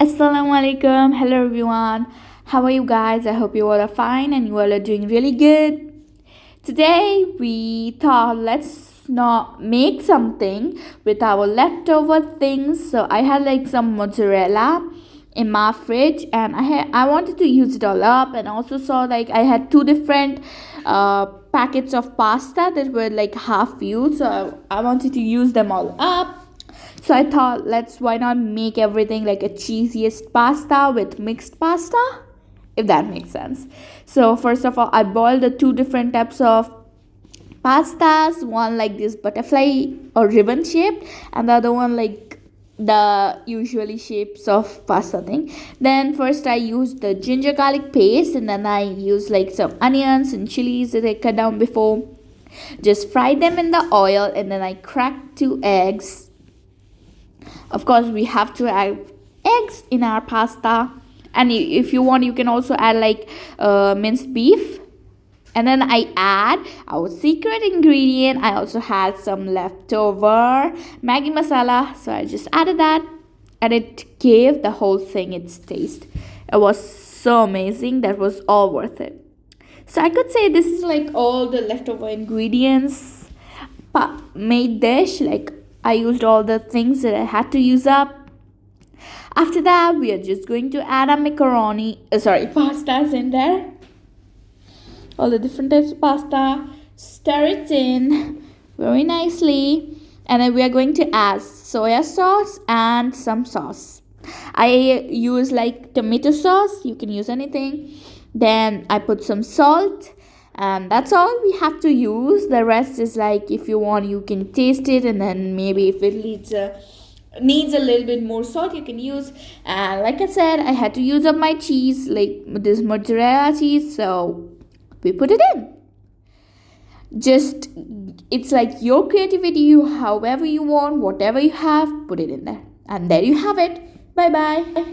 Assalamualaikum. Hello everyone. How are you guys? I hope you all are fine and you all are doing really good. Today we thought let's not make something with our leftover things. So I had like some mozzarella in my fridge and I wanted to use it all up, and also saw like I had two different packets of pasta that were like half used, so I wanted to use them all up. So I thought, why not make everything like a cheesiest pasta with mixed pasta, if that makes sense. So first of all, I boiled the two different types of pastas, one like this butterfly or ribbon shaped, and the other one like the usually shapes of pasta thing. Then first I used the ginger garlic paste, and then I used like some onions and chilies that I cut down before. Just fry them in the oil, and then I cracked two eggs. Of course, we have to add eggs in our pasta, and if you want, you can also add like minced beef. And then I add our secret ingredient. I also had some leftover Maggi masala, so I just added that, and it gave the whole thing its taste. It was so amazing. That was all worth it. So I could say this is like all the leftover ingredients made dish. Like I used all the things that I had to use up. After that, we are just going to add our pastas in there. All the different types of pasta. Stir it in very nicely. And then we are going to add soya sauce and some sauce. I use like tomato sauce. You can use anything. Then I put some salt, and that's all we have to use. The rest is like, if you want, you can taste it, and then maybe if it needs a little bit more salt, you can use. And like I said, I had to use up my cheese, like this mozzarella cheese, so we put it in. Just, it's like your creativity. You however you want, whatever you have, put it in there, and there you have it. Bye bye.